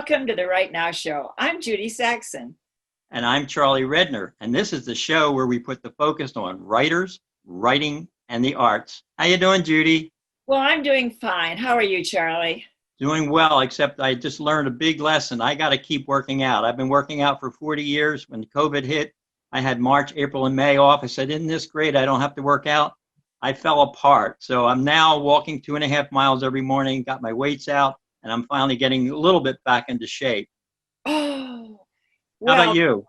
Welcome to the Right Now Show. I'm Judy Saxon. And I'm Charlie Redner, and this is the show where we put the focus on writers, writing, and the arts. How you doing, Judy? Well, I'm doing fine. How are you, Charlie? Doing well, except I just learned a big lesson. I got to keep working out. I've been working out for 40 years. When COVID hit, I had March, April, and May off. I said, isn't this great? I don't have to work out. I fell apart. So I'm now walking 2.5 miles every morning, got my weights out, and I'm finally getting a little bit back into shape. Oh, How about you?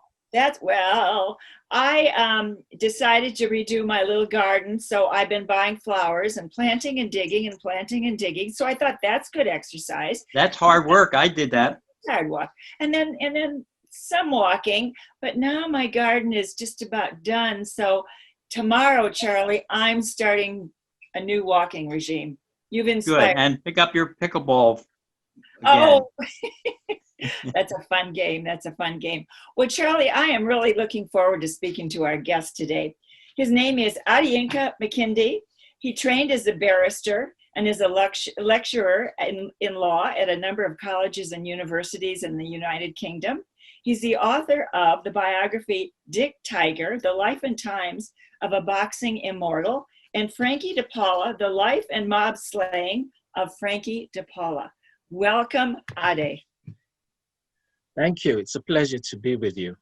I decided to redo my little garden. So I've been buying flowers and planting and digging and planting and digging. So I thought that's good exercise. That's hard work. I did that. Hard walk. And then some walking, but now my garden is just about done. So tomorrow, Charlie, I'm starting a new walking regime. You've inspired. Good. And pick up your pickleball again. Oh, that's a fun game. That's a fun game. Well, Charlie, I am really looking forward to speaking to our guest today. His name is Arienka Mckindy. He trained as a barrister and is a lecturer in law at a number of colleges and universities in the United Kingdom. He's the author of the biography Dick Tiger, The Life and Times of a Boxing Immortal, and Frankie DePaula, The Life and Mob Slaying of Frankie DePaula. Welcome, Ade. Thank you. It's a pleasure to be with you.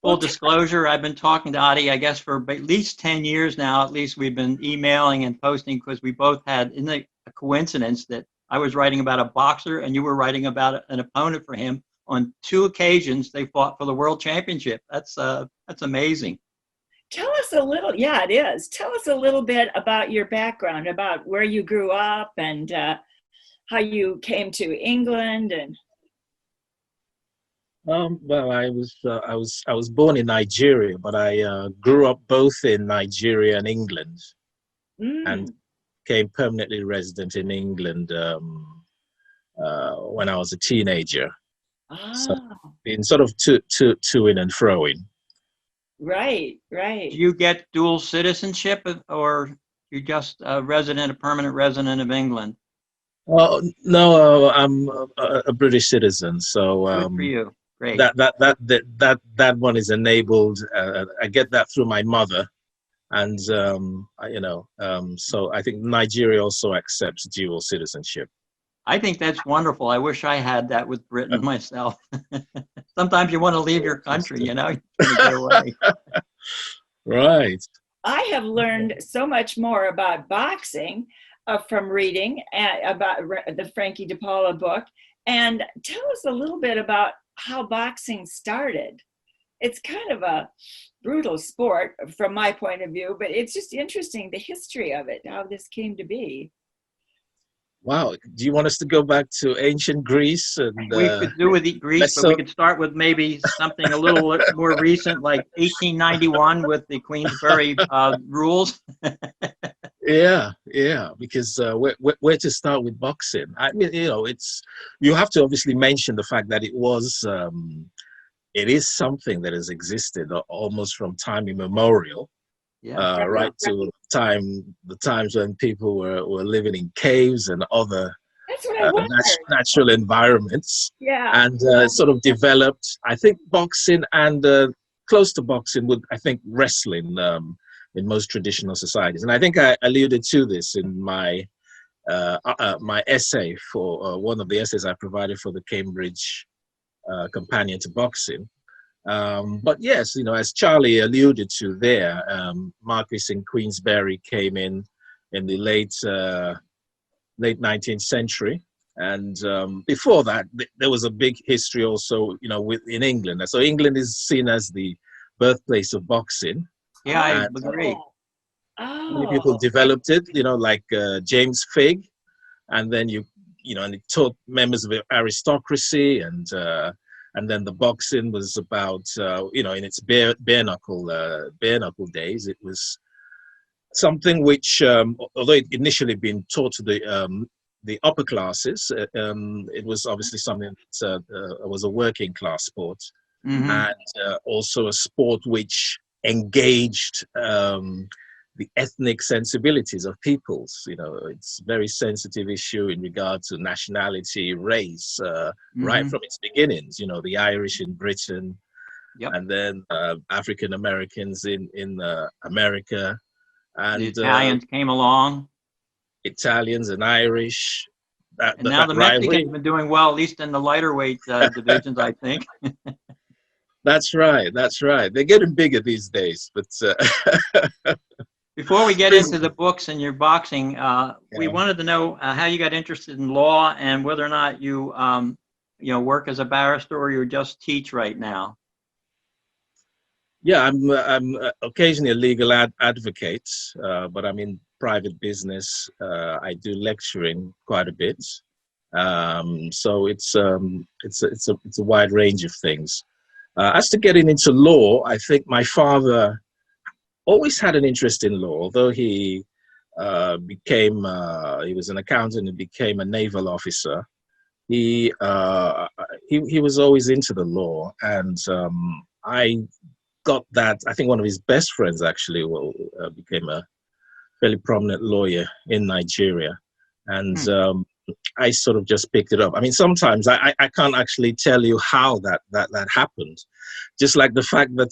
Full disclosure, I've been talking to Adi, I guess, for at least 10 years now. At least we've been emailing and posting because we both had a coincidence that I was writing about a boxer and you were writing about an opponent for him. On 2 occasions, they fought for the world championship. That's amazing. Tell us a little, yeah, it is. Tell us a little bit about your background, about where you grew up and how you came to England and. Well, I was born in Nigeria, but I grew up both in Nigeria and England, and became permanently resident in England when I was a teenager. So been sort of to in and froing. Right. Do you get dual citizenship, or you're just a permanent resident of England? Well, no, I'm a British citizen, so good for you. Great. That one is enabled. I get that through my mother, and so I think Nigeria also accepts dual citizenship. I think that's wonderful. I wish I had that with Britain myself. Sometimes you want to leave your country, you know, you get away. Right. I have learned so much more about boxing from reading about the Frankie DePaula book. And tell us a little bit about how boxing started. It's kind of a brutal sport from my point of view, but it's just interesting, the history of it, how this came to be. Wow. Do you want us to go back to ancient Greece? And we could do with Greece, but we could start with maybe something a little more recent, like 1891 with the Queensberry rules. Yeah, because where to start with boxing? I mean, you have to obviously mention the fact that it is something that has existed almost from time immemorial. Yeah, right to the times when people were living in caves and other natural environments. Yeah, and sort of developed. I think boxing and close to boxing would, I think, wrestling in most traditional societies. And I think I alluded to this in my my essay for one of the essays I provided for the Cambridge Companion to Boxing. But yes, as Charlie alluded to there, Marquis in Queensberry came in the late 19th century. And before that, there was a big history also, in England. So England is seen as the birthplace of boxing. Yeah, I agree. Many people developed it, like James Figg. And then and it taught members of the aristocracy, and then the boxing was about, in its bare knuckle days, it was something which, although it initially been taught to the upper classes, it was obviously something that was a working class sport, and also a sport which engaged the ethnic sensibilities of peoples. You know, it's a very sensitive issue in regard to nationality, race, right from its beginnings. You know, the Irish in Britain, Yep. and then African Americans in America, and The Italians came along. Italians and Irish. And now the rivalry. Mexicans have been doing well, at least in the lighter weight divisions, I think. That's right. That's right. They're getting bigger these days, but. Before we get into the books and your boxing, we wanted to know how you got interested in law and whether or not you, work as a barrister or you just teach right now. Yeah, I'm occasionally a legal advocate, but I'm in private business. I do lecturing quite a bit, so it's a wide range of things. As to getting into law, I think my father always had an interest in law, although he was an accountant and became a naval officer. He was always into the law, and I got that. I think one of his best friends actually became a fairly prominent lawyer in Nigeria, and I sort of just picked it up. I mean, sometimes I can't actually tell you how that happened, just like the fact that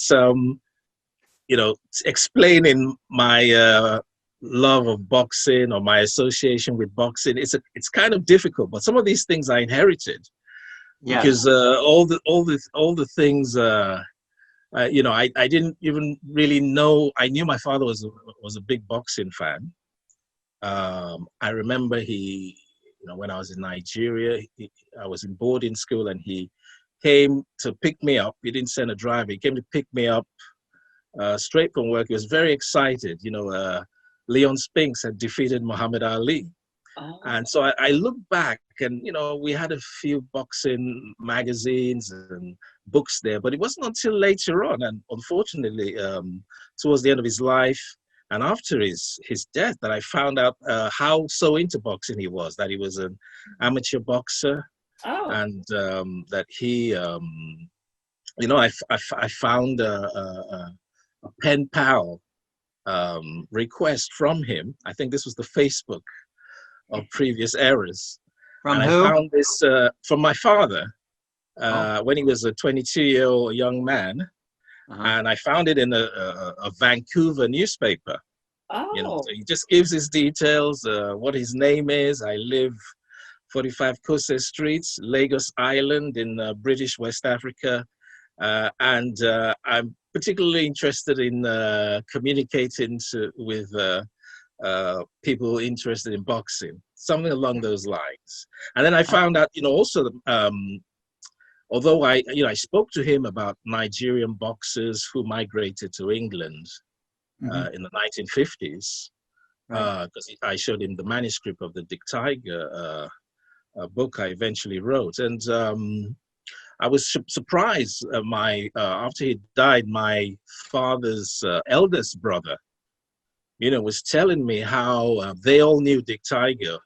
explaining my love of boxing or my association with boxing, it's kind of difficult. But some of these things I inherited, because all the things, I didn't even really know. I knew my father was a big boxing fan. I remember when I was in Nigeria, I was in boarding school, and he came to pick me up. He didn't send a driver. He came to pick me up. Straight from work. He was very excited. Leon Spinks had defeated Muhammad Ali. Oh. And so I look back, and, we had a few boxing magazines and books there, but it wasn't until later on, and unfortunately, towards the end of his life and after his death, that I found out how so into boxing he was, that he was an amateur boxer. Oh. And that he, I found a pen pal request from him. I think this was the Facebook of previous eras. From and who? I found this from my father when he was a 22-year-old young man. And I found it in a Vancouver newspaper. Oh. So he just gives his details, what his name is. I live 45 Kose Streets, Lagos Island in British West Africa. And I'm particularly interested in communicating with people interested in boxing, something along those lines. And then I found out, also, although I spoke to him about Nigerian boxers who migrated to England in the 1950s, because I showed him the manuscript of the Dick Tiger book I eventually wrote. And I was surprised. After he died, my father's eldest brother, was telling me how they all knew Dick Tiger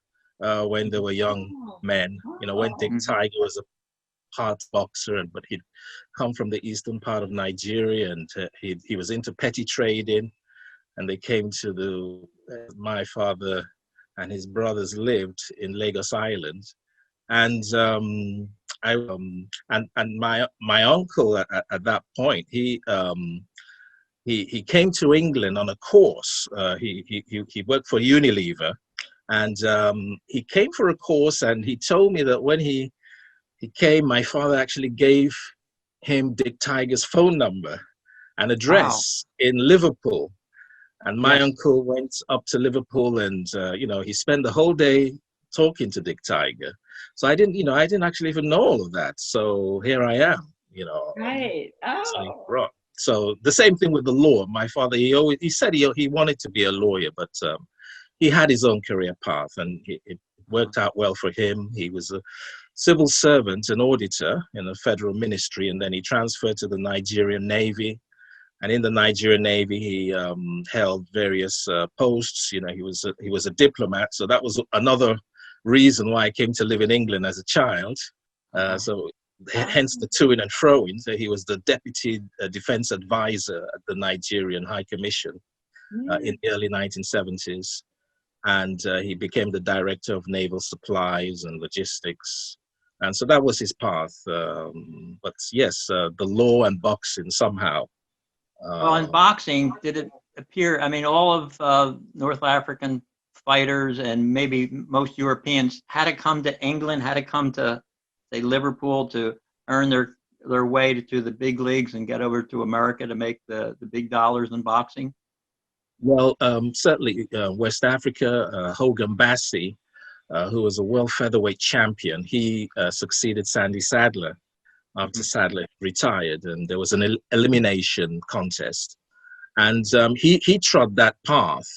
when they were young men. When Dick Tiger was a part boxer, but he'd come from the eastern part of Nigeria, and he was into petty trading. And they came to my father and his brothers lived in Lagos Island, and my uncle at that point, he came to England on a course. He worked for Unilever, and he came for a course, and he told me that when he came, my father actually gave him Dick Tiger's phone number and address in Liverpool. And my uncle went up to Liverpool, and he spent the whole day talking to Dick Tiger. So I didn't actually even know all of that. So here I am, Right. Oh. So the same thing with the law. My father, he said he wanted to be a lawyer, but he had his own career path, and it worked out well for him. He was a civil servant, an auditor in a federal ministry, and then he transferred to the Nigerian Navy. And in the Nigerian Navy, he held various posts. He was a diplomat, so that was another reason why I came to live in England as a child. So hence the to-in and fro-in. So he was the deputy defense advisor at the Nigerian High Commission. in the early 1970s. And he became the director of naval supplies and logistics. And so that was his path. But yes, the law and boxing somehow. Well, in boxing, did it appear? I mean, all of North African fighters and maybe most Europeans had to come to England, had to come to, say, Liverpool to earn their way to the big leagues and get over to America to make the big dollars in boxing. Well, certainly West Africa, Hogan Bassi, who was a world featherweight champion, he succeeded Sandy Sadler after Sadler retired, and there was an elimination contest. And he trod that path.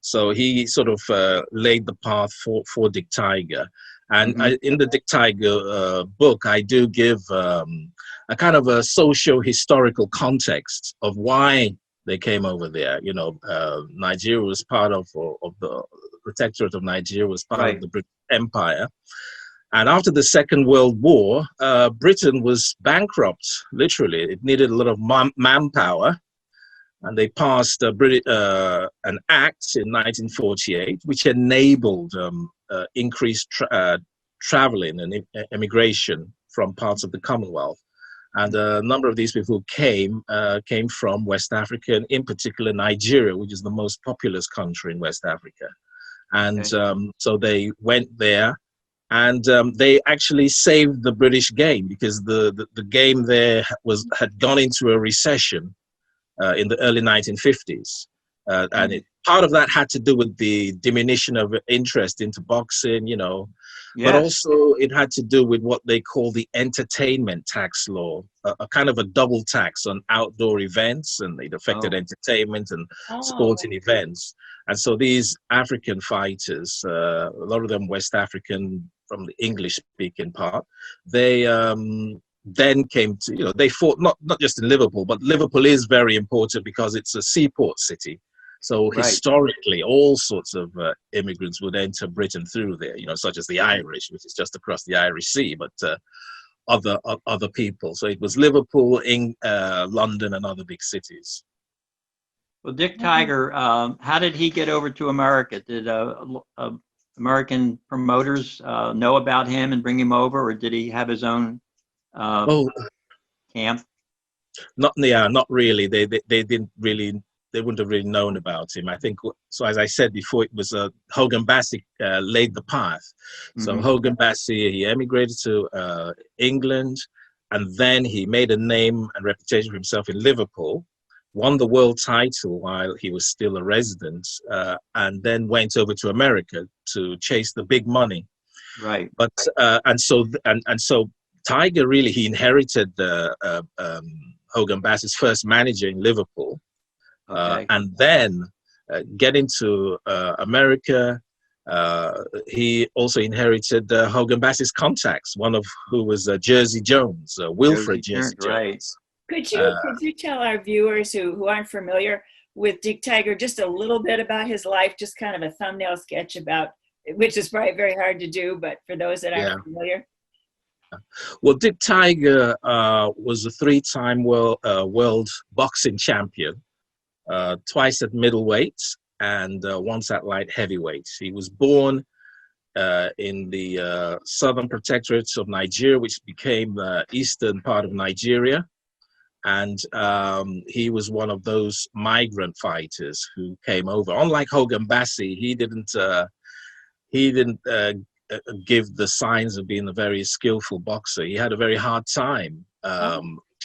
So he sort of laid the path for Dick Tiger. And in the Dick Tiger book, I do give a kind of a socio-historical context of why they came over there. You know, Nigeria was part of the Protectorate of Nigeria was part of the British Empire. And after the Second World War, Britain was bankrupt, literally. It needed a lot of manpower. And they passed an act in 1948, which enabled increased traveling and immigration from parts of the Commonwealth. And a number of these people came from West Africa, and in particular Nigeria, which is the most populous country in West Africa. And so they went there, and they actually saved the British game, because the game there had gone into a recession in the early 1950s. And part of that had to do with the diminution of interest into boxing, you know, but also it had to do with what they call the entertainment tax law, a kind of a double tax on outdoor events, and it affected entertainment and sporting events. And so these African fighters, a lot of them West African from the English-speaking part, they then came to, you know, they fought not just in Liverpool, but Liverpool is very important because it's a seaport city. So historically, all sorts of immigrants would enter Britain through there, you know, such as the Irish, which is just across the Irish Sea, but other people. So it was Liverpool, London, and other big cities. Well, Dick Tiger, how did he get over to America? Did American promoters know about him and bring him over, or did he have his own camp? Not really. They didn't really. They wouldn't have really known about him. I think so. As I said before, it was Hogan Bassi laid the path. So Hogan Bassi, he emigrated to England, and then he made a name and reputation for himself in Liverpool, won the world title while he was still a resident, and then went over to America to chase the big money. Right. But and so Tiger really, he inherited Hogan Bassi's first manager in Liverpool. And then getting to America, he also inherited Hogan Bassi's contacts, one of who was Jersey Jones, Wilfred Jersey Jones. Right. Could you tell our viewers who aren't familiar with Dick Tiger just a little bit about his life, just kind of a thumbnail sketch about, which is probably very hard to do, but for those that aren't familiar? Well, Dick Tiger was a three-time world boxing champion. Twice at middleweight and once at light heavyweight. He was born in the Southern Protectorate of Nigeria, which became the eastern part of Nigeria. And he was one of those migrant fighters who came over. Unlike Hogan Bassi, he didn't give the signs of being a very skillful boxer. He had a very hard time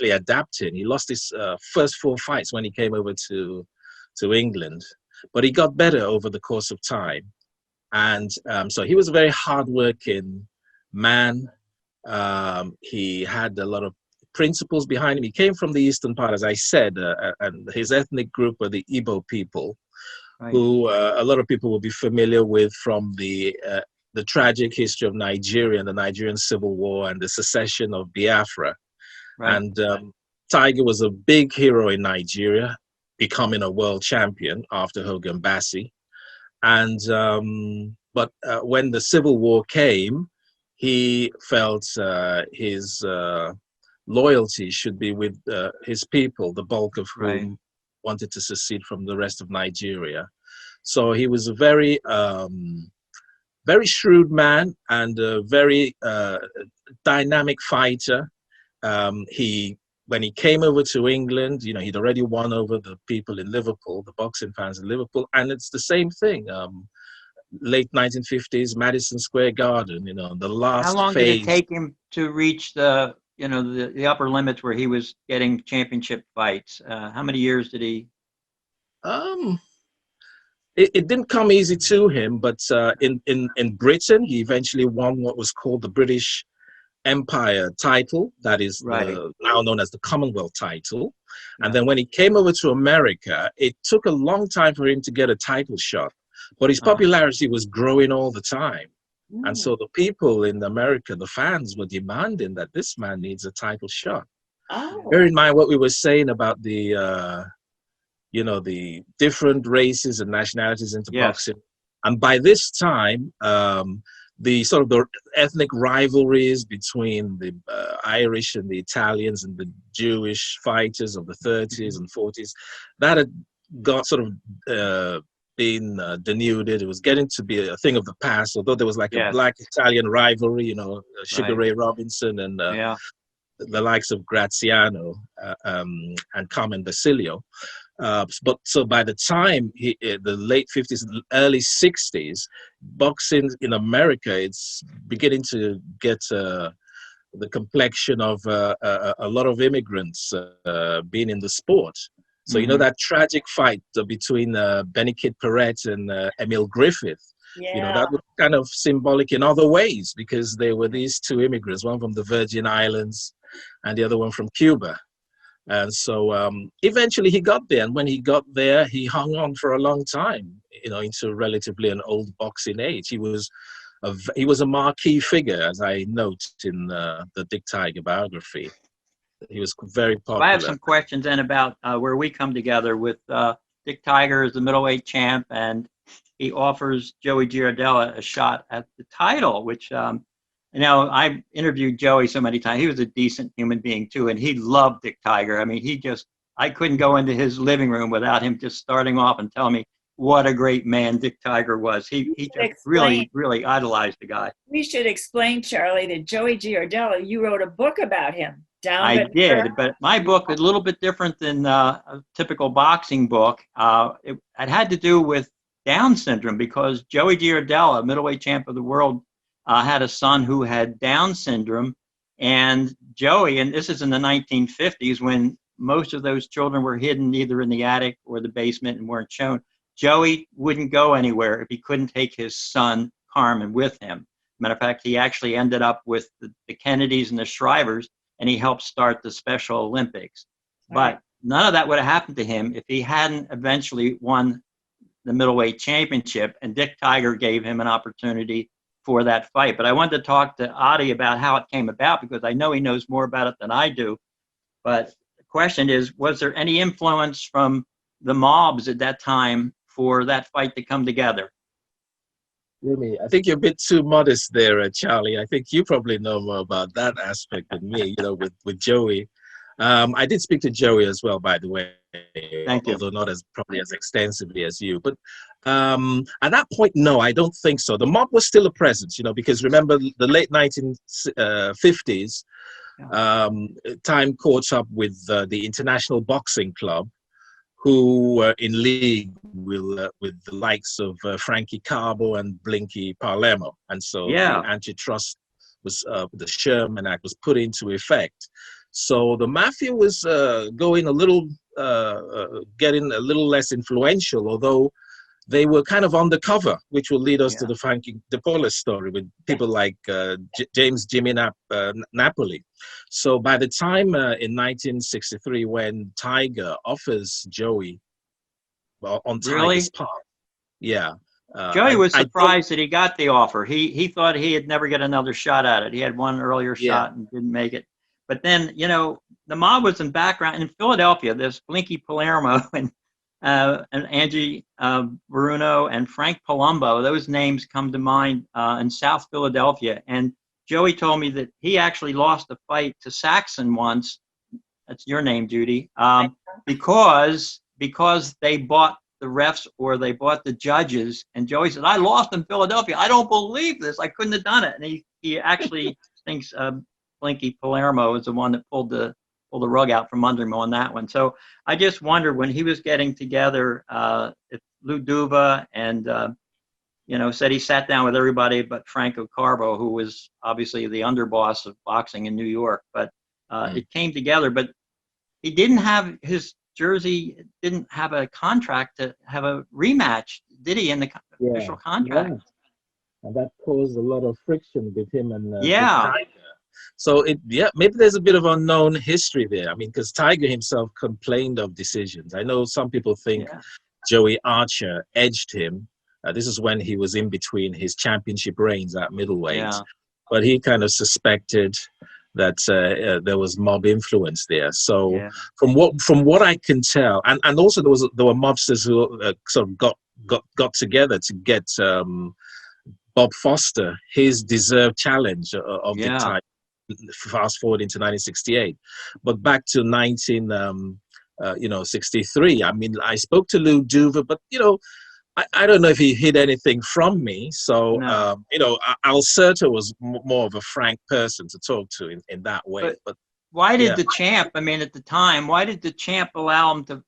adapting. He lost his first 4 fights when he came over to England, but he got better over the course of time. And so he was a very hardworking man. He had a lot of principles behind him. He came from the eastern part, as I said, and his ethnic group were the Igbo people, who a lot of people will be familiar with from the tragic history of Nigeria and the Nigerian Civil War and the secession of Biafra. And Tiger was a big hero in Nigeria, becoming a world champion after Hogan Bassi. And but when the Civil War came, he felt his loyalty should be with his people, the bulk of whom wanted to secede from the rest of Nigeria. So he was a very, very shrewd man and a very dynamic fighter. When he came over to England, he'd already won over the people in Liverpool, the boxing fans in Liverpool, and it's the same thing. Late 1950s, Madison Square Garden, the last How long phase. did it take him to reach the upper limits where he was getting championship fights? How many years did he? It didn't come easy to him, but in Britain, he eventually won what was called the British Empire title, that is now known as the Commonwealth title. And then when he came over to America, it took a long time for him to get a title shot, but his popularity was growing all the time. And so the people in America, the fans, were demanding that this man needs a title shot. Bear in mind what we were saying about the the different races and nationalities into boxing. And by this time, the ethnic rivalries between the Irish and the Italians and the Jewish fighters of the 30s and 40s, that had got sort of been denuded. It was getting to be a thing of the past, although there was like a black-Italian rivalry, Sugar Ray Robinson and the likes of Graziano and Carmen Basilio. But so by the time the late 50s, early 60s, boxing in America, it's beginning to get the complexion of a lot of immigrants being in the sport. So, that tragic fight between Benny Kid Paret and Emil Griffith, that was kind of symbolic in other ways because there were these two immigrants, one from the Virgin Islands and the other one from Cuba. And so eventually he got there. And when he got there, he hung on for a long time, into relatively an old boxing age. He was a marquee figure, as I note in the Dick Tiger biography. He was very popular. I have some questions then about where we come together with Dick Tiger as the middleweight champ, and he offers Joey Giardella a shot at the title, which I interviewed Joey so many times. He was a decent human being too, and he loved Dick Tiger. I mean, I couldn't go into his living room without him just starting off and telling me what a great man Dick Tiger was. He just really, really idolized the guy. We should explain, Charlie, that Joey Giardella, you wrote a book about him. I did, but my book is a little bit different than a typical boxing book. It had to do with Down syndrome because Joey Giardella, middleweight champ of the world, had a son who had Down syndrome, and Joey, and this is in the 1950s when most of those children were hidden either in the attic or the basement and weren't shown. Joey wouldn't go anywhere if he couldn't take his son Carmen with him. Matter of fact, he actually ended up with the Kennedys and the Shrivers, and he helped start the Special Olympics. But none of that would have happened to him if he hadn't eventually won the middleweight championship, and Dick Tiger gave him an opportunity for that fight. But I wanted to talk to Adi about how it came about because I know he knows more about it than I do. But the question is, was there any influence from the mobs at that time for that fight to come together? Jimmy, I think you're a bit too modest there, Charlie. I think you probably know more about that aspect than me, with Joey. I did speak to Joey as well, by the way. Thank you. Although not probably as extensively as you. But at that point, no, I don't think so. The mob was still a presence, because remember the late 1950s, time caught up with the International Boxing Club, who were in league with the likes of Frankie Cabo and Blinky Palermo. And so the antitrust was, the Sherman Act was put into effect. So the mafia was getting a little less influential, although they were kind of undercover, which will lead us to the Frankie DePaula story with people like James Jimmy Napoli. So by the time in 1963, when Tiger offers Joey on Tiger's part, Joey was surprised that he got the offer. He thought he'd never get another shot at it. He had one earlier shot and didn't make it. But then, the mob was in background in Philadelphia. There's Blinky Palermo and Angie Bruno and Frank Palumbo. Those names come to mind in South Philadelphia. And Joey told me that he actually lost a fight to Saxon once. That's your name, Judy. Because because they bought the refs or they bought the judges. And Joey said, I lost in Philadelphia. I don't believe this. I couldn't have done it. And he actually thinks Blinky Palermo is the one that pulled the rug out from under him on that one. So I just wonder when he was getting together, if Lou Duva and, said he sat down with everybody but Franco Carbo, who was obviously the underboss of boxing in New York. But it came together. But he didn't have Jersey didn't have a contract to have a rematch, did he, in the official contract? Yeah. And that caused a lot of friction with him and yeah. Tiger. So maybe there's a bit of unknown history there. I mean, because Tiger himself complained of decisions. I know some people think Joey Archer edged him. This is when he was in between his championship reigns at middleweight, but he kind of suspected that there was mob influence there. So from what I can tell, and also there were mobsters who sort of got together to get Bob Foster his deserved challenge of the title. Fast forward into 1968, but back to 1963. I mean, I spoke to Lou Duva, but I don't know if he hid anything from me. So, Alcerta was more of a frank person to talk to in that way. But why did the champ, at the time, why did the champ allow him to,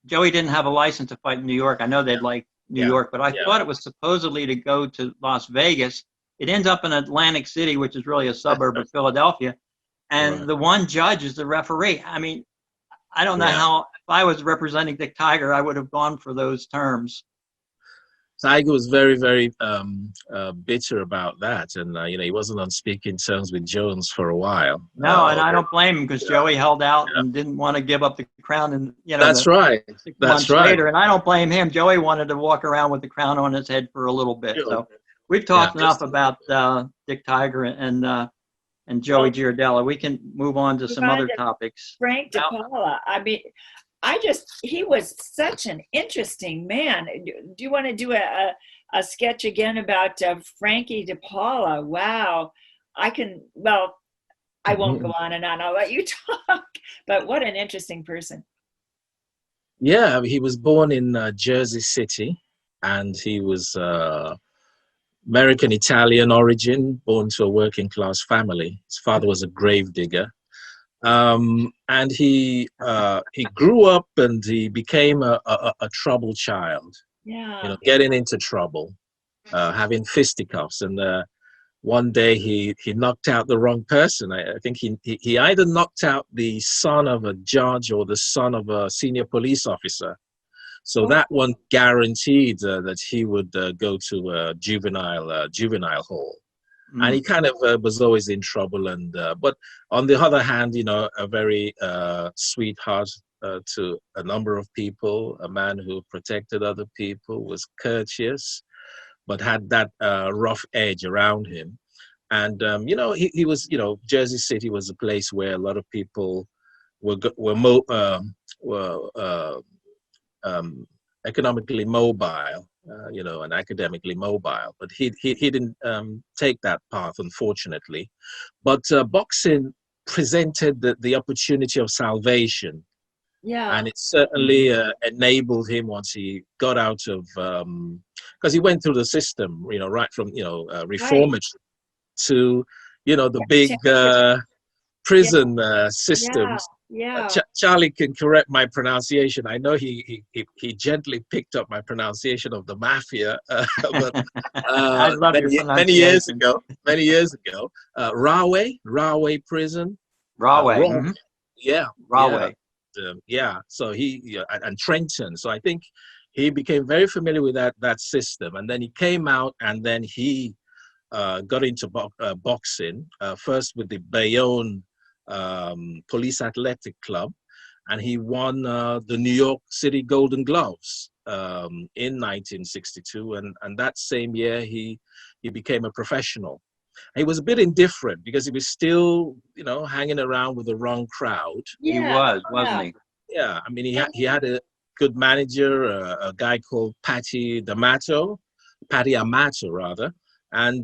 Joey didn't have a license to fight in New York. I know they'd like New York, but I thought it was supposedly to go to Las Vegas. It ends up in Atlantic City, which is really a suburb of Philadelphia. And the one judge is the referee. I mean, I don't know how, if I was representing Dick Tiger, I would have gone for those terms. Tiger was very, very bitter about that, and he wasn't on speaking terms with Jones for a while. No, and I don't blame him because Joey held out and didn't want to give up the crown. And that's right. 6 months later, and I don't blame him. Joey wanted to walk around with the crown on his head for a little bit. So we've talked enough about Dick Tiger and Joey Giardello. We can move on to some other topics. Frank DePaula. I mean, he was such an interesting man. Do you want to do a sketch again about Frankie DePaula? Wow. I won't go on and on. I'll let you talk. But what an interesting person. Yeah, he was born in Jersey City, and he was American-Italian origin, born to a working-class family. His father was a grave digger. And he grew up and he became a troubled child. Getting into trouble, having fisticuffs, and one day he knocked out the wrong person. I think he either knocked out the son of a judge or the son of a senior police officer. So that one guaranteed that he would go to a juvenile hall. And he kind of was always in trouble. And but on the other hand, a very sweetheart to a number of people, a man who protected other people, was courteous, but had that rough edge around him. And he was, Jersey City was a place where a lot of people were economically mobile. And academically mobile, but he didn't take that path, unfortunately. But boxing presented the opportunity of salvation, and it certainly enabled him once he got out of, because he went through the system, right from reformatory to the big prison systems. Charlie can correct my pronunciation. I know he gently picked up my pronunciation of the mafia, but many years ago, Rahway prison. Rahway. Rahway. So and Trenton. So I think he became very familiar with that system, and then he came out, and then he got into boxing first with the Bayonne Police Athletic Club, and he won the New York City Golden Gloves in 1962, and that same year he became a professional. He was a bit indifferent because he was still hanging around with the wrong crowd. He was, wasn't he? Yeah, I mean he had a good manager, a guy called Patty Amato rather, and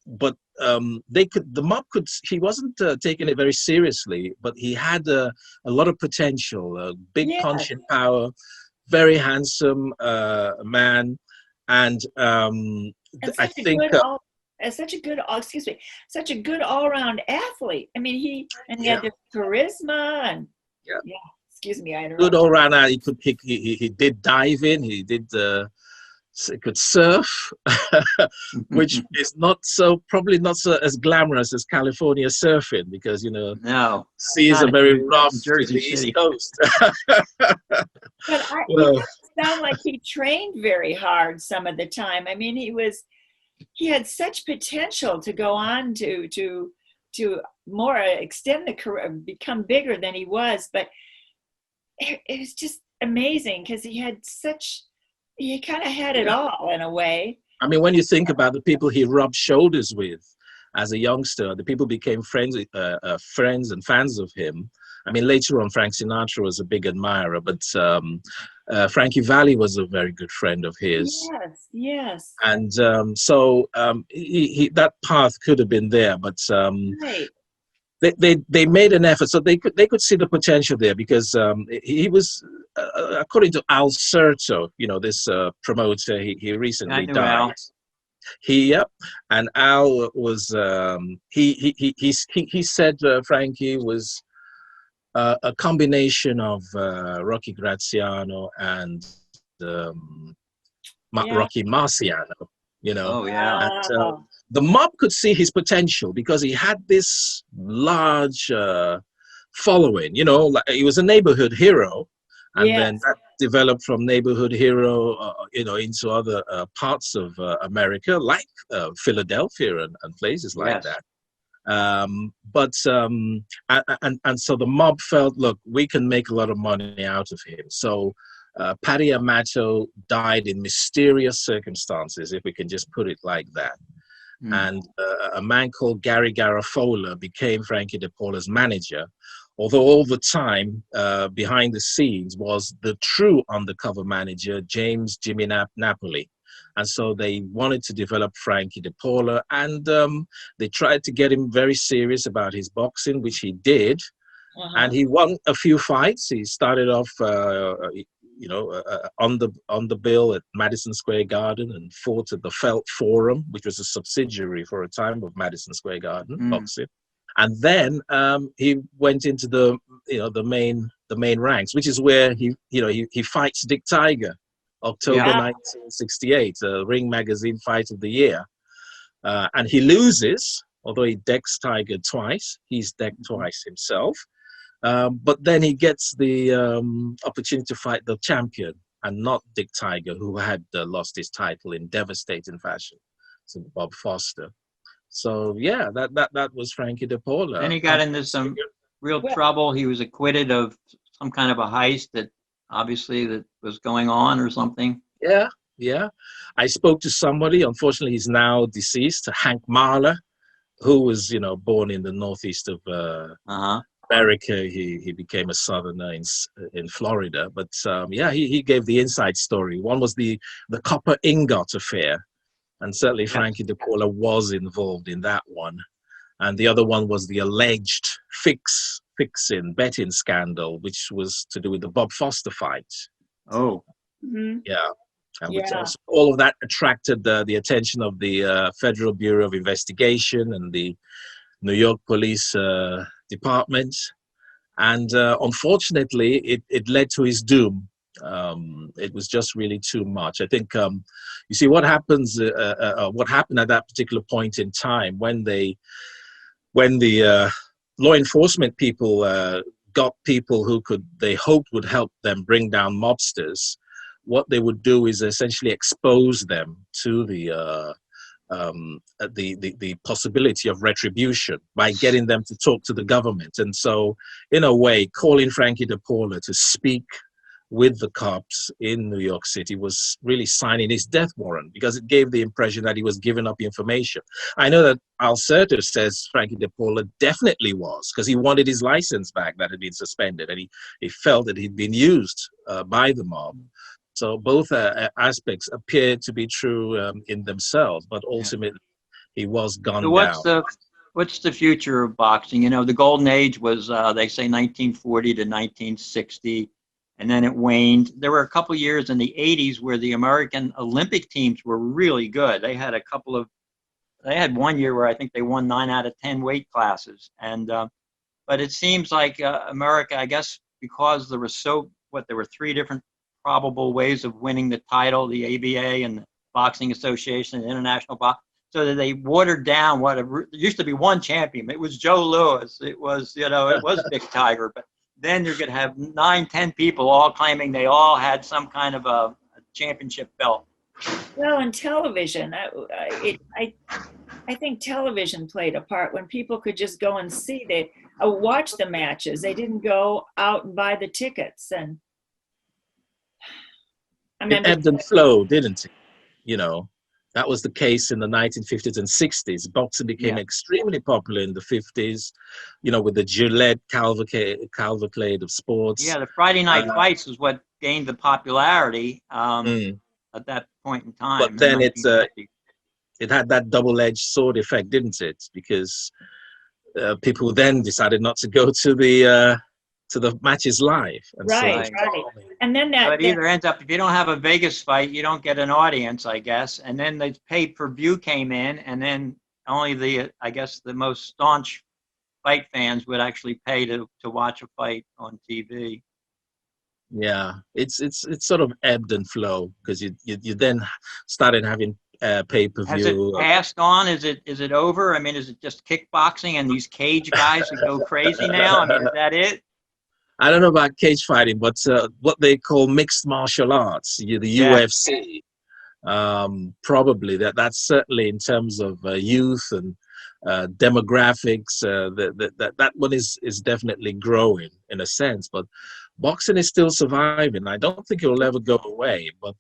the mob could, he wasn't taking it very seriously, but he had a lot of potential, a big Yes. punching power, very handsome man, and And I such a think good all and such a good excuse me, such a good all-around athlete. I mean, he yeah, had the charisma and yeah, yeah, excuse me, I good interrupted. all round. He did diving, he did could surf, which is not so, probably not so as glamorous as California surfing, because No, seas not are very in rough in Jersey the East City. Coast. But it Well, doesn't sound like he trained very hard some of the time. I mean, he had such potential to go on to more extend the career, become bigger than he was, but it was just amazing because he kind of had it yeah. all in a way. I mean, when you think about the people he rubbed shoulders with as a youngster, the people became friends and fans of him. I mean, later on, Frank Sinatra was a big admirer, but Frankie Valli was a very good friend of his. Yes, yes, And that path could have been there, but right. they made an effort, so they could see the potential there, because he was, according to Al Certo, this promoter, he I recently knew died. Al. Yep, and Al was he said Frankie was a combination of Rocky Graziano and um, Yeah. Rocky Marciano, Oh yeah. and Wow. the mob could see his potential because he had this large following. Like he was a neighborhood hero, and Yes. then that developed from neighborhood hero, into other parts of America, like Philadelphia and places like Yes. that. And so the mob felt, look, we can make a lot of money out of him. So Patty Amato died in mysterious circumstances, if we can just put it like that. And a man called Gary Garofalo became Frankie DePaula's manager, although all the time behind the scenes was the true undercover manager, James Jimmy Napoli. And so they wanted to develop Frankie DePaula, and they tried to get him very serious about his boxing, which he did. And he won a few fights. He started off, on the bill at Madison Square Garden, and fought at the Felt Forum, which was a subsidiary for a time of Madison Square Garden boxing. And then he went into the main ranks, which is where he fights Dick Tiger, October 1968, Ring Magazine Fight of the Year, and he loses. Although he decks Tiger twice, he's decked twice himself. But then he gets the opportunity to fight the champion, and not Dick Tiger, who had lost his title in devastating fashion to Bob Foster. So yeah, that was Frankie DePaula. Then he got into some real trouble. He was acquitted of some kind of a heist that was going on or something. Yeah. I spoke to somebody. Unfortunately, he's now deceased. Hank Mahler, who was born in the northeast of America. He became a southerner in Florida, but he gave the inside story. One was the copper ingot affair, and certainly Frankie DePaula was involved in that one. And the other one was the alleged fixing betting scandal, which was to do with the Bob Foster fight. Oh, yeah. And all of that attracted the attention of the Federal Bureau of Investigation and the New York Police Department. And unfortunately, it led to his doom. It was just really too much. I think, you see, what happened at that particular point in time when the law enforcement people got people who they hoped would help them bring down mobsters, what they would do is essentially expose them to the possibility of retribution by getting them to talk to the government. And so, in a way, calling Frankie DePaula to speak with the cops in New York City was really signing his death warrant, because it gave the impression that he was giving up information. I know that Al Certo says Frankie DePaula definitely was, because he wanted his license back that had been suspended, and he felt that he'd been used by the mob. So both aspects appear to be true in themselves, but ultimately he was So gone down. what's the future of boxing? You know, the golden age was they say 1940 to 1960, and then it waned. There were a couple years in the 80s where the American Olympic teams were really good. They had they had one year where I think they won 9 out of 10 weight classes, and but it seems like America, I guess, because there were 3 different probable ways of winning the title, the ABA and the Boxing Association, and International Box. So that they watered down there used to be one champion. It was Joe Louis. It was, it was Big Tiger. But then you're going to have 9, 10 people all claiming they all had some kind of a championship belt. Well, in television, I think television played a part when people could just go and watch the matches. They didn't go out and buy the tickets. And it ebbed and flowed, didn't it? That was the case in the 1950s and 60s. Boxing became extremely popular in the 50s, with the Gillette cavalcade of sports. Yeah, the Friday night fights is what gained the popularity at that point in time. But then it had that double-edged sword effect, didn't it? Because people then decided not to go to the matches live. And right. And then it either ends up, if you don't have a Vegas fight, you don't get an audience, I guess. And then the pay-per-view came in, and then only the most staunch fight fans would actually pay to watch a fight on TV. Yeah, it's sort of ebbed and flowed because you then started having pay-per-view. Has it passed on? Is it over? I mean, is it just kickboxing and these cage guys who go crazy now? I mean, is that it? I don't know about cage fighting, but what they call mixed martial arts, the UFC, probably that's certainly in terms of youth and demographics. That one is definitely growing in a sense, but boxing is still surviving. I don't think it will ever go away, but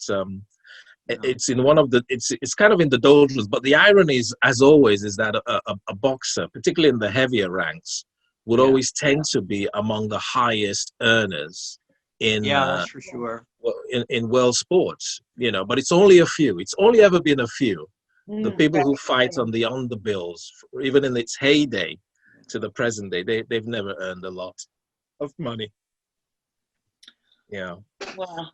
it's in it's kind of in the doldrums. But the irony is, as always, is that a boxer, particularly in the heavier ranks, would always tend to be among the highest earners in that's for sure. in world sports, but it's only a few. It's only ever been a few. The people who fight on the underbills, even in its heyday to the present day, they've never earned a lot of money. Yeah. Well,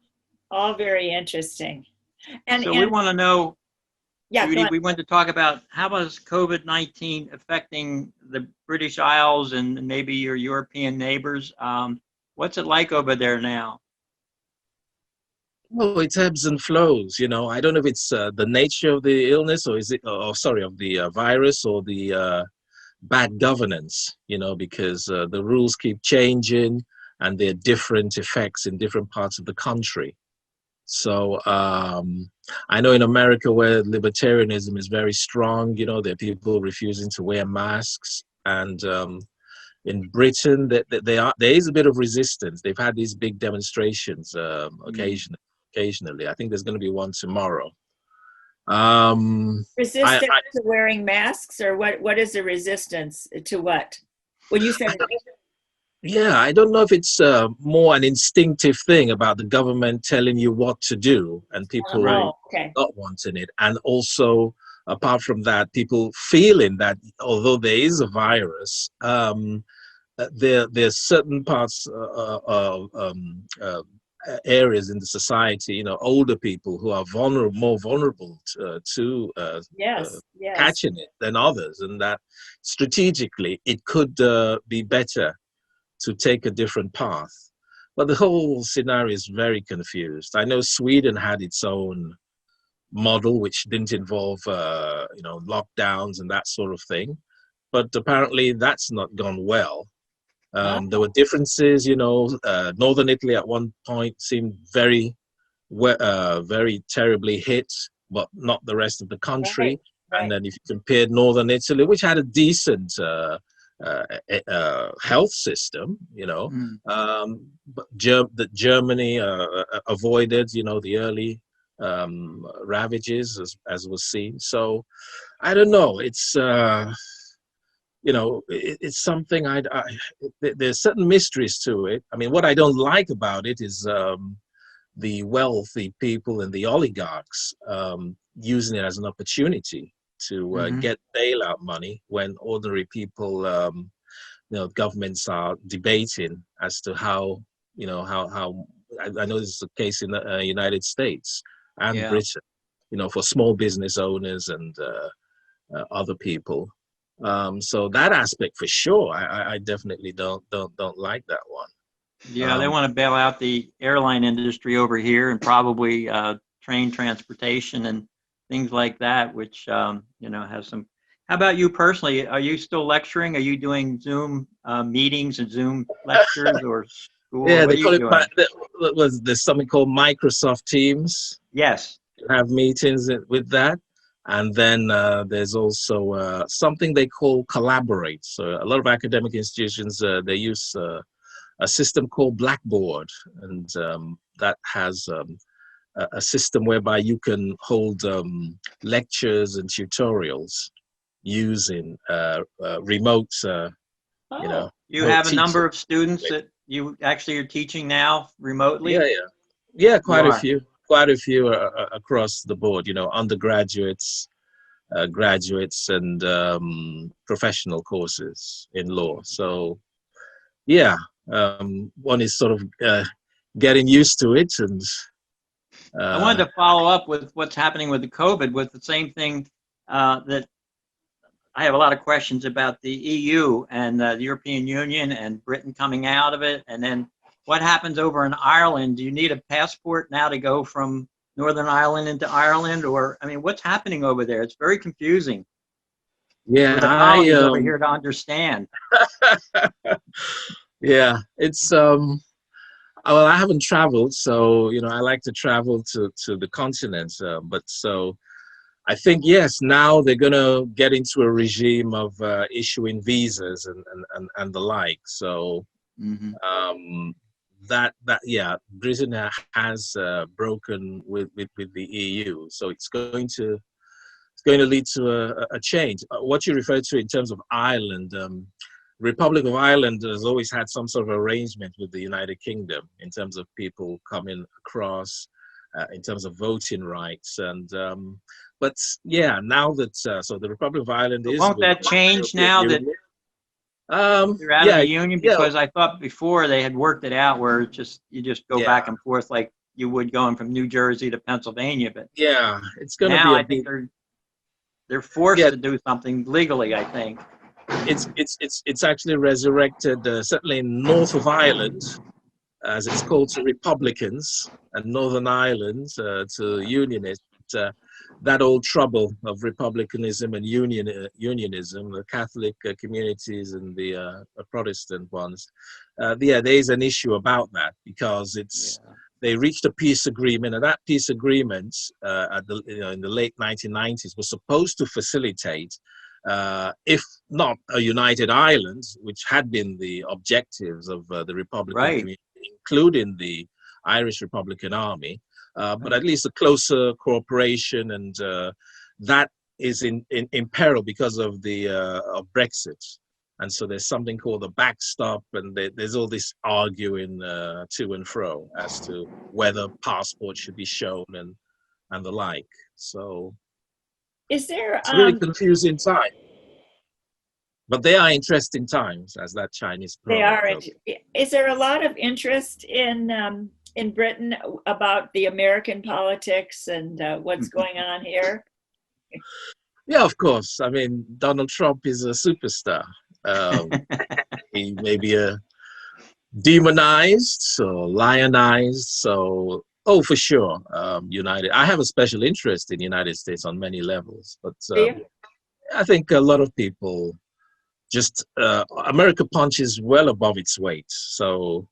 all very interesting. And we want to know, yeah, Judy, we want to talk about how is COVID-19 affecting the British Isles and maybe your European neighbors? What's it like over there now? Well, it ebbs and flows. I don't know if it's the nature of the illness or of the virus or the bad governance, because the rules keep changing and there are different effects in different parts of the country. So I know in America where libertarianism is very strong, there are people refusing to wear masks. And in Britain, there is a bit of resistance. They've had these big demonstrations occasionally. I think there's going to be one tomorrow. Resistance to wearing masks, or what is the resistance to what? When you said yeah, I don't know if it's more an instinctive thing about the government telling you what to do and people not wanting it. And also, apart from that, people feeling that although there is a virus, there's certain parts areas in the society, older people who are more vulnerable to catching it than others, and that strategically it could be better to take a different path. But the whole scenario is very confused. I know Sweden had its own model, which didn't involve, lockdowns and that sort of thing. But apparently that's not gone well. There were differences, Northern Italy at one point seemed very terribly hit, but not the rest of the country. Right. And then if you compared Northern Italy, which had a decent health system, but Germany avoided, the early ravages as was seen. So I don't know. It's it's something there's certain mysteries to it. I mean, what I don't like about it is the wealthy people and the oligarchs using it as an opportunity to Mhm. get bailout money when ordinary people, governments are debating as to how, how I know this is the case in the United States and Yeah. Britain, for small business owners and other people. So that aspect for sure, I definitely don't like that one. Yeah, they want to bail out the airline industry over here and probably train transportation and things like that, which has some. How about you personally? Are you still lecturing? Are you doing Zoom meetings and Zoom lectures or school? Yeah, What they are call you it. doing? There's something called Microsoft Teams. Yes. Have meetings with that, and then there's also something they call Collaborate. So a lot of academic institutions they use a system called Blackboard, and that has a system whereby you can hold lectures and tutorials using remote, Oh, You remote have a teaching. number of students that you actually are teaching now remotely? Yeah, You are. quite a few across the board, undergraduates, graduates, and professional courses in law. So yeah, one is sort of getting used to it, and I wanted to follow up with what's happening with the COVID with the same thing that I have a lot of questions about the EU and the European Union and Britain coming out of it. And then what happens over in Ireland? Do you need a passport now to go from Northern Ireland into Ireland? Or, I mean, what's happening over there? It's very confusing yeah, for the colonies over here to understand. yeah, it's well, I haven't traveled, so I like to travel to the continent, but so I think yes, now they're gonna get into a regime of issuing visas and the like. So Hmm. um, that yeah, Britain has broken with the EU, so it's going to lead to a change. What you refer to in terms of Ireland, Republic of Ireland has always had some sort of arrangement with the United Kingdom in terms of people coming across, in terms of voting rights, and but yeah, now that so the Republic of Ireland But is won't with that the change European now that Union. you're out of Yeah, the union? yeah, Because I thought before they had worked it out where you just go yeah, back and forth like you would going from New Jersey to Pennsylvania. But yeah. It's going to now be a I think big they're forced yeah. to do something legally, I think. It's actually resurrected certainly in north of Ireland, as it's called to Republicans, and Northern Ireland to Unionists. That old trouble of republicanism and unionism, the Catholic communities and the Protestant ones. Yeah, there is an issue about that because Yeah. they reached a peace agreement, and that peace agreement in the late 1990s was supposed to facilitate, if not a united Ireland, which had been the objectives of the Republican Right. community, including the Irish Republican Army, but Right. at least a closer cooperation, and that is in peril because of the of Brexit. And so there's something called the backstop, and there's all this arguing to and fro as to whether passports should be shown and the like. So is there it's a really confusing time. But they are interesting times, as that Chinese they proverb are goes. is there a lot of interest in Britain about the American politics and what's going on here? Yeah, of course. I mean, Donald Trump is a superstar. He may be demonized or lionized. So, oh, for sure, United. I have a special interest in the United States on many levels, but Do you? I think a lot of people just America punches well above its weight. So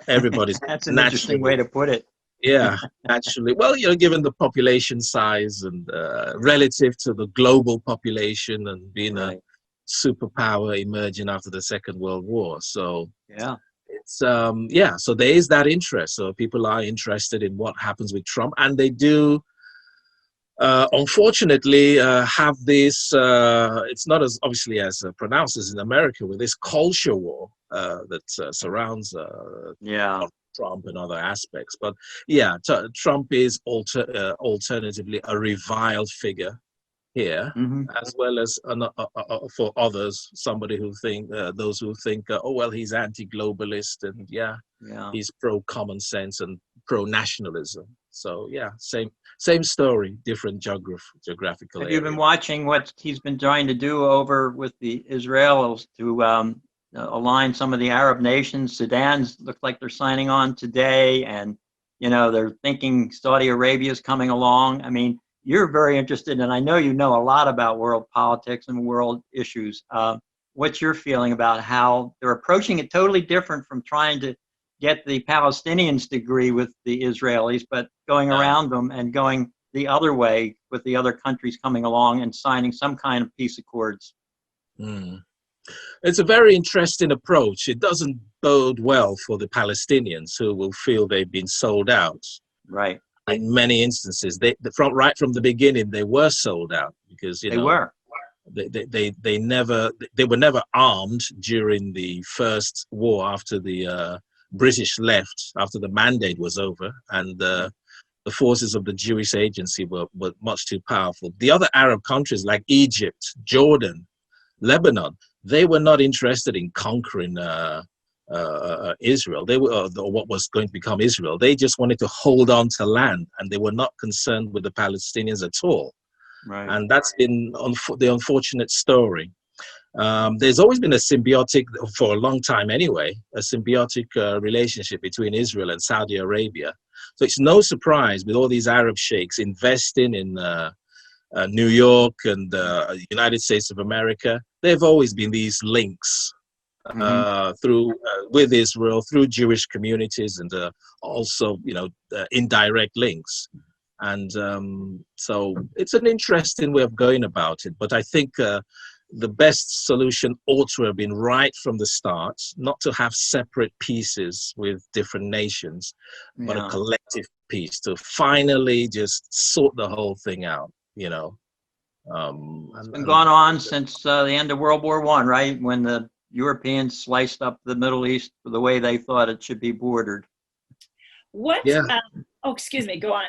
everybody's That's an interesting way naturally, to put it. yeah, naturally. Well, given the population size and relative to the global population and being a Right. superpower emerging after the Second World War. So Yeah. it's yeah, so there is that interest. So people are interested in what happens with Trump, and they do unfortunately have this it's not as obviously as pronounced as in America, with this culture war that surrounds Yeah. Trump and other aspects. But yeah, Trump is alternatively a reviled figure, here, Hmm. as well as for others, somebody who think those who think, oh well, he's anti-globalist and yeah, Yeah. he's pro common sense and pro nationalism. So yeah, same story, different geographical Have you area. been watching what he's been trying to do over with the Israelis to align some of the Arab nations? Sudan's looks like they're signing on today, and they're thinking Saudi Arabia's coming along. I mean, you're very interested, and I know you know a lot about world politics and world issues. What's your feeling about how they're approaching it totally different from trying to get the Palestinians to agree with the Israelis, but going around them and going the other way with the other countries coming along and signing some kind of peace accords? Mm. It's a very interesting approach. It doesn't bode well for the Palestinians, who will feel they've been sold out. Right. In many instances, right from the beginning, they were sold out because They were. they were never armed during the first war after the British left, after the mandate was over, and the forces of the Jewish agency were much too powerful. The other Arab countries like Egypt, Jordan, Lebanon, they were not interested in conquering Israel. They were what was going to become Israel. They just wanted to hold on to land, and they were not concerned with the Palestinians at all. Right. And that's been the unfortunate story. There's always been a symbiotic, for a long time anyway, a symbiotic relationship between Israel and Saudi Arabia. So it's no surprise with all these Arab sheikhs investing in New York and the United States of America. There have always been these links through with Israel, through Jewish communities, and also indirect links. And so it's an interesting way of going about it. But I think the best solution ought to have been right from the start, not to have separate pieces with different nations, but a collective piece to finally just sort the whole thing out, It's been going on since the end of World War I, right? When the Europeans sliced up the Middle East the way they thought it should be bordered. What? Yeah. Oh, excuse me. Go on.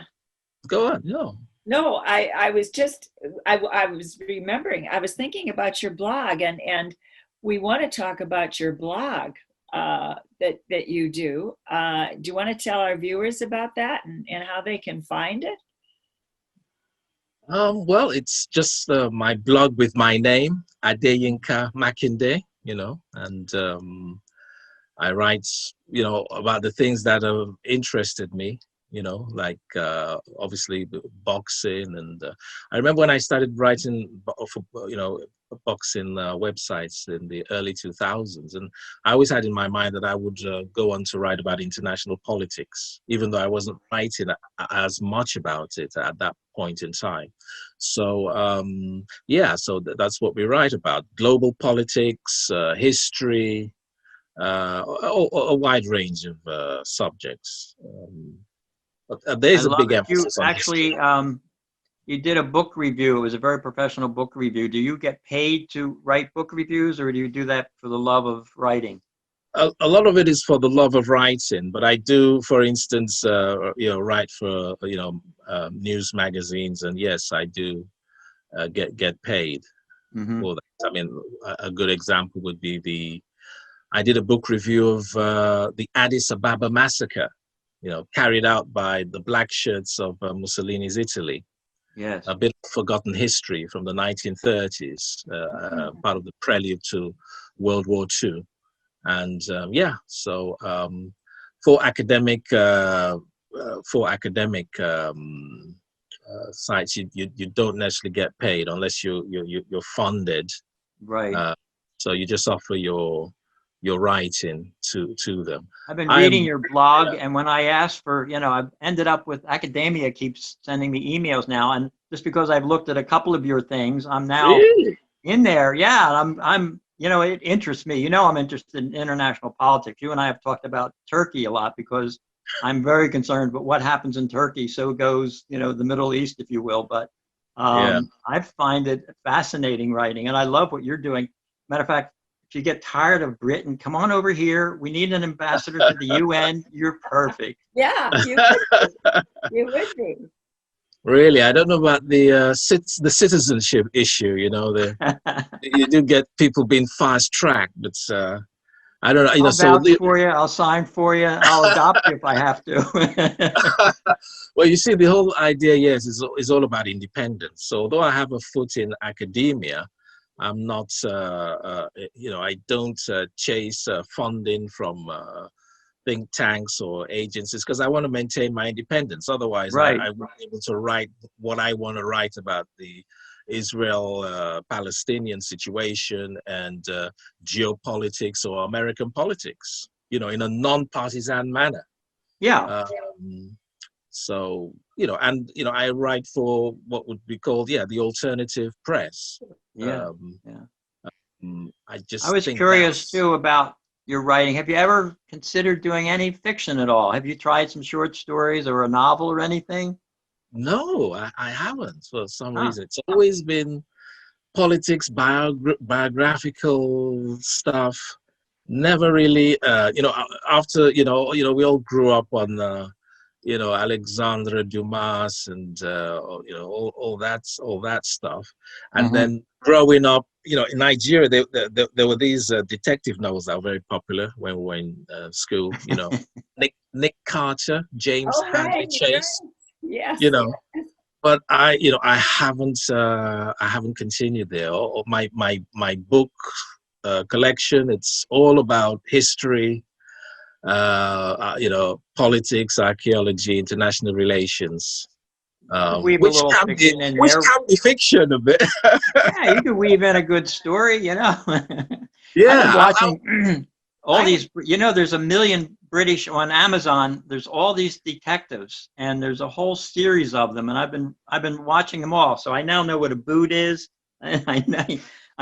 Go on. No. No, I was just, I was remembering, I was thinking about your blog, and we want to talk about your blog that you do. Do you want to tell our viewers about that and how they can find it? Well, it's just my blog with my name, Arienka Mckindy, and I write, about the things that have interested me, like obviously boxing. And I remember when I started writing for, boxing websites in the early 2000s, and I always had in my mind that I would go on to write about international politics, even though I wasn't writing as much about it at that point in time. So so that's what we write about: global politics, history, a wide range of subjects. But there's a big emphasis on history. You did a book review. It was a very professional book review. Do you get paid to write book reviews, or do you do that for the love of writing? A lot of it is for the love of writing, but I do, for instance, write for news magazines, and yes, I do get paid for that. I mean, a good example would be I did a book review of the Addis Ababa massacre, carried out by the black shirts of Mussolini's Italy. Yes. A bit of forgotten history from the 1930s, part of the prelude to World War II. And so for academic sites, you don't necessarily get paid unless you're funded. Right. So you just offer your writing to them. I've been reading your blog, and when I asked for, I've ended up with academia keeps sending me emails now, and just because I've looked at a couple of your things, I'm now in there. Yeah, I'm it interests me. I'm interested in international politics. You and I have talked about Turkey a lot because I'm very concerned about what happens in Turkey. So goes, the Middle East, if you will. But I find it fascinating writing, and I love what you're doing. Matter of fact, if you get tired of Britain, come on over here. We need an ambassador to the UN. You're perfect. Yeah, you would be. You would be. Really, I don't know about the citizenship issue. You do get people being fast tracked, but I don't know. I'll vouch for you. I'll sign for you. I'll adopt you if I have to. well, you see, the whole idea, yes, is all about independence. So, although I have a foot in academia, I'm not, I don't chase funding from think tanks or agencies because I want to maintain my independence. Otherwise, Right. I won't be able to write what I want to write about the Israel-Palestinian situation and geopolitics or American politics, in a non-partisan manner. Yeah. I write for what would be called, the alternative press. Yeah. I was curious too about your writing. Have you ever considered doing any fiction at all? Have you tried some short stories or a novel or anything? No, I haven't for some reason. It's always been politics, biographical stuff. Never really, after, we all grew up on, Alexandre Dumas and, all that stuff. And then growing up, in Nigeria, there were these detective novels that were very popular when we were in school, Nick Carter, James Hadley Chase, Yes. but I haven't continued there. My book collection, it's all about history, politics, archaeology, international relations. Which can be fiction a bit. Yeah, you could weave in a good story, Yeah, I've been watching all these. There's a million British on Amazon. There's all these detectives, and there's a whole series of them, and I've been watching them all. So I now know what a boot is. I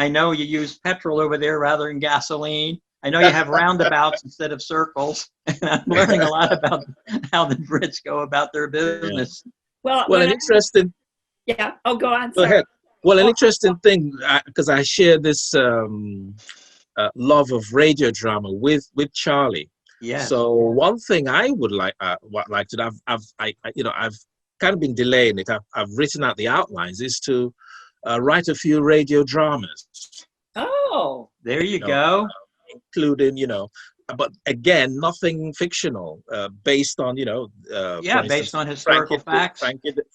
know you use petrol over there rather than gasoline. I know you have roundabouts instead of circles. And I'm learning a lot about how the Brits go about their business. Well, an interesting. Yeah. Oh, go on. Go ahead. Well, an interesting thing, because I share this love of radio drama with Charlie. Yeah. So one thing I would like to do, I've kind of been delaying it. I've written out the outlines, is to write a few radio dramas. Oh, there you go. Including, but again, nothing fictional, based on, based on historical facts.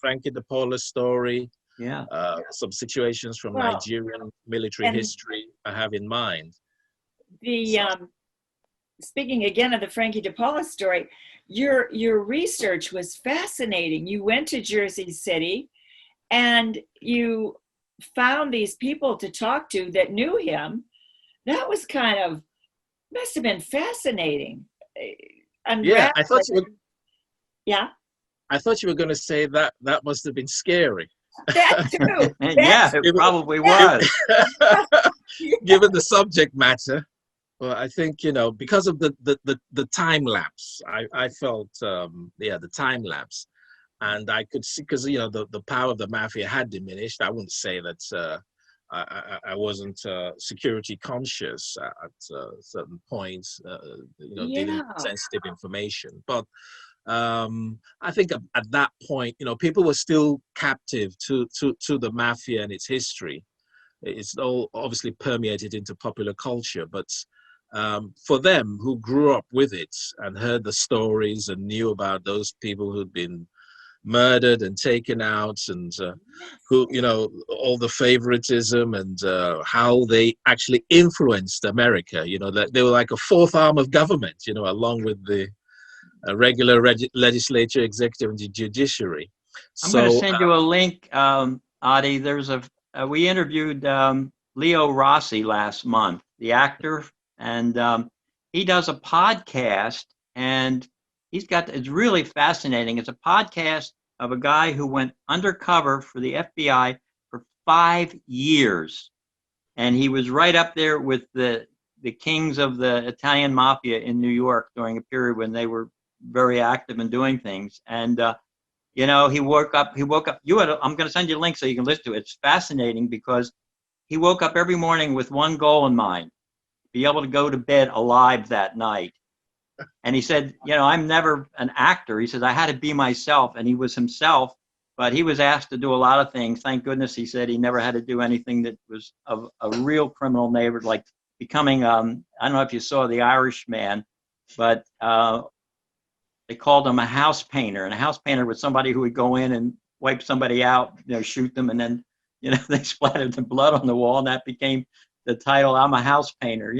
Frankie de Paula's story. Yeah. Some situations from Nigerian military history I have in mind. Speaking again of the Frankie de Paula story, your research was fascinating. You went to Jersey City and you found these people to talk to that knew him. That was must have been fascinating. Yeah, I thought you were. Yeah. I thought you were going to say that must have been scary. That too. It probably was. Given the subject matter. Well, I think, because of the time lapse, I felt, the time lapse. And I could see, because, the power of the mafia had diminished. I wouldn't say that I wasn't security conscious at certain points, dealing with sensitive information. But I think at that point, people were still captive to the mafia and its history. It's all obviously permeated into popular culture, but for them who grew up with it and heard the stories and knew about those people who'd been murdered and taken out, and who, all the favoritism and how they actually influenced America, that they were like a fourth arm of government, along with the regular legislature, executive, and the judiciary. I'm going to send you a link, Adi. There's we interviewed Leo Rossi last month, the actor, and he does a podcast, and it's really fascinating. It's a podcast of a guy who went undercover for the FBI for 5 years. And he was right up there with the kings of the Italian mafia in New York during a period when they were very active in doing things. And, he woke up, I'm going to send you a link so you can listen to it. It's fascinating because he woke up every morning with one goal in mind: be able to go to bed alive that night. And he said, I'm never an actor. He said, I had to be myself. And he was himself but he was asked to do a lot of things. Thank goodness he said he never had to do anything that was of a real criminal nature, like becoming, I don't know if you saw The Irishman, but they called him a house painter. And a house painter was somebody who would go in and wipe somebody out, shoot them, and then, they splattered the blood on the wall, and that became the title, I'm a house painter.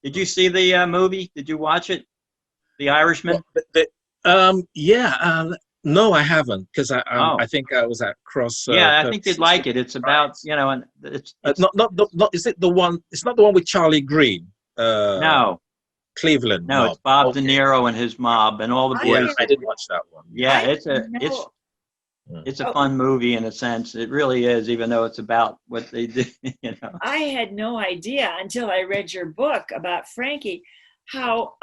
Did you see the movie? Did you watch it? The Irishman? No, I haven't, because Oh. I think I was at cross. Yeah, I think you'd like it. It's about, and it's not. Is it the one? It's not the one with Charlie Green. no, Cleveland. no, mob. it's Bob Okay. De Niro and his mob and all the boys. Yeah, I did watch that one. Yeah, know. it's a fun movie in a sense. It really is, even though it's about what they did. I had no idea until I read your book about Frankie how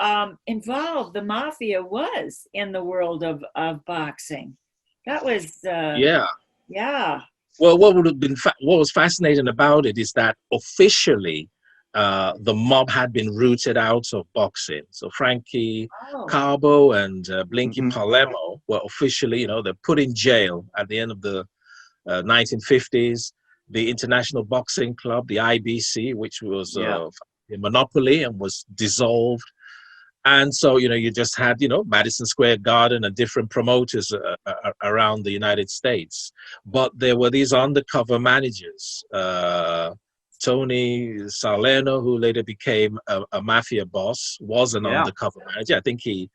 involved the mafia was in the world of boxing. That was Yeah. yeah. Well, what was fascinating about it is that officially, the mob had been rooted out of boxing. So Frankie Carbo and Blinky Palermo were officially, they're put in jail at the end of the 1950s. The International Boxing Club, the IBC, which was a monopoly and was dissolved. And so, you just had, Madison Square Garden and different promoters around the United States. But there were these undercover managers, Tony Salerno, who later became a mafia boss, was an undercover manager. I think he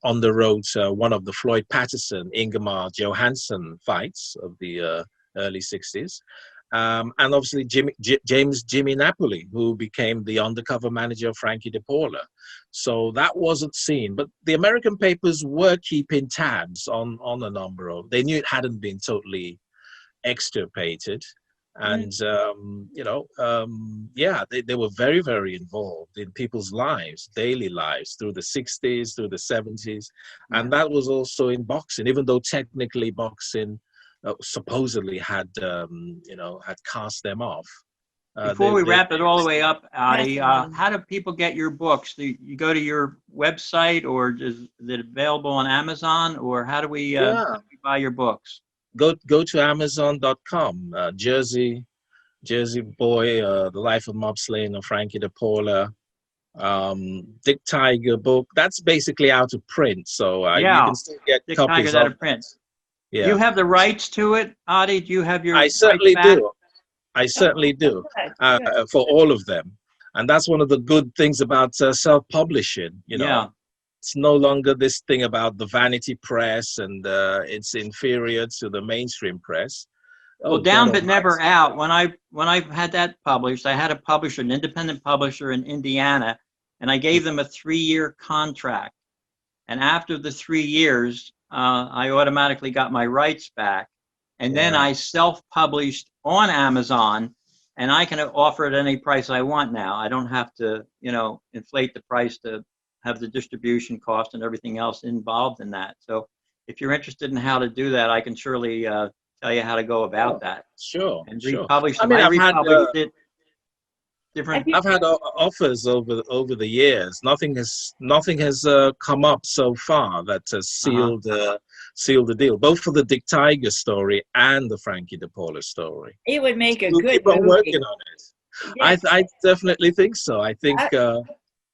underwrote one of the Floyd Patterson, Ingemar Johansson fights of the early 60s. And obviously Jimmy Napoli, who became the undercover manager of Frankie DePaula. So that wasn't seen, but the American papers were keeping tabs on a number of, they knew it hadn't been totally extirpated. And, they were very, very involved in people's lives, daily lives, through the 60s, through the 70s. And that was also in boxing, even though technically boxing supposedly had cast them off. Before we wrap it all the way up, Adi, how do people get your books? Do you go to your website, or is it available on Amazon, or how do we buy your books? Go to Amazon.com. Jersey Boy, The Life of Mob Slayer, Frankie DePaula, Dick Tiger book. That's basically out of print, so you can still get Dick copies Tiger's out of print. Yeah. Do you have the rights to it, Adi? Do you have your? I certainly do. I certainly do, for all of them. And that's one of the good things about self-publishing, It's no longer this thing about the vanity press and it's inferior to the mainstream press. Well, Down But Never Out, when I had that published, I had a publisher, an independent publisher in Indiana, and I gave them a 3-year contract. And after the 3 years, I automatically got my rights back. And then I self-published on Amazon, and I can offer it any price I want now. I don't have to, inflate the price to have the distribution cost and everything else involved in that. So if you're interested in how to do that, I can surely tell you how to go about that. Sure. And republish I them. mean, I republished it. Different. I've had offers over the years. Nothing has come up so far that has sealed the deal, both for the Dick Tiger story and the Frankie DePaula story. It would make a we'll good keep on movie. working on it. Yes. I definitely think so. I think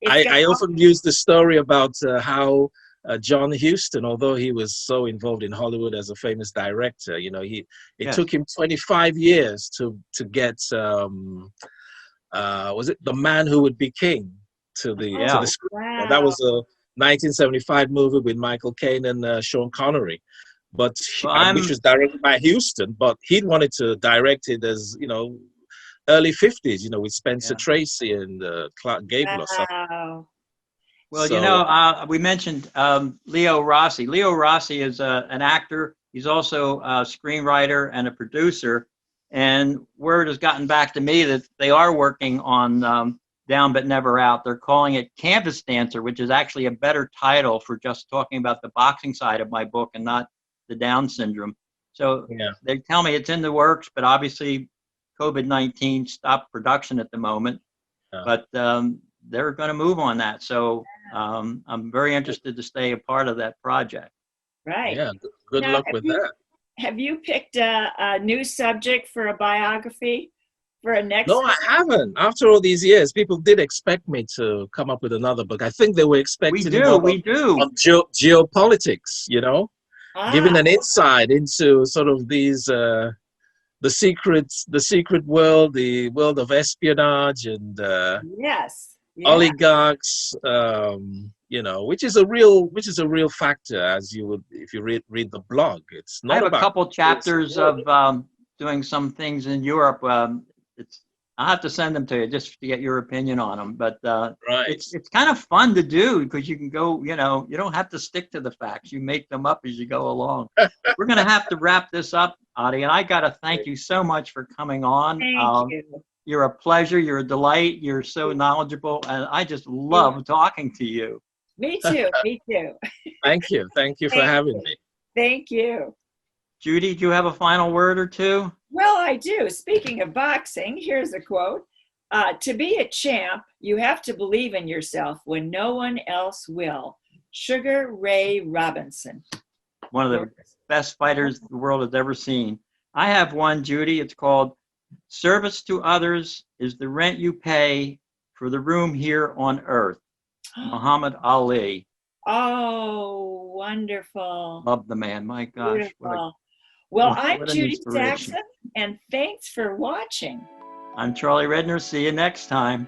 I often use the story about how John Huston, although he was so involved in Hollywood as a famous director, it took him 25 years to get. Was it The Man Who Would Be King to the script? Wow. That was a 1975 movie with Michael Caine and Sean Connery, which was directed by Huston, but he wanted to direct it as early 50s, with Spencer Tracy and Clark Gable or something. Well, we mentioned Leo Rossi. Leo Rossi is an actor. He's also a screenwriter and a producer. And word has gotten back to me that they are working on Down But Never Out. They're calling it Canvas Dancer, which is actually a better title for just talking about the boxing side of my book and not the Down syndrome. So they tell me it's in the works, but obviously COVID-19 stopped production at the moment. But they're going to move on that. So I'm very interested to stay a part of that project. Right. Yeah, good luck with that. have you picked a new subject for a biography for a next? No, I haven't. After all these years, people did expect me to come up with another book. I think they were expecting more We do. on geopolitics, giving Ah, an insight into sort of these the secret world, the world of espionage and yes. Yeah. oligarchs, which is a real factor, as you would if you read the blog. It's I not have a about couple chapters of doing some things in Europe. It's I'll have to send them to you just to get your opinion on them. But right. it's kind of fun to do because you can go, you don't have to stick to the facts. You make them up as you go along. We're going to have to wrap this up, Adi, and I got to thank you so much for coming on. Thank you. You're a pleasure. You're a delight. You're so knowledgeable, and I just love talking to you. Me too. Me too. Thank you for having me. Thank you. Judy, do you have a final word or two? Well, I do. Speaking of boxing, here's a quote. To be a champ, you have to believe in yourself when no one else will. Sugar Ray Robinson. One of the best fighters the world has ever seen. I have one, Judy. It's called Service to Others is the Rent You Pay for the Room Here on Earth. Muhammad Ali. Oh, wonderful. Love the man. My gosh. Beautiful. Well, I'm what an Judy inspiration. Saxon, and thanks for watching. I'm Charlie Redner. See you next time.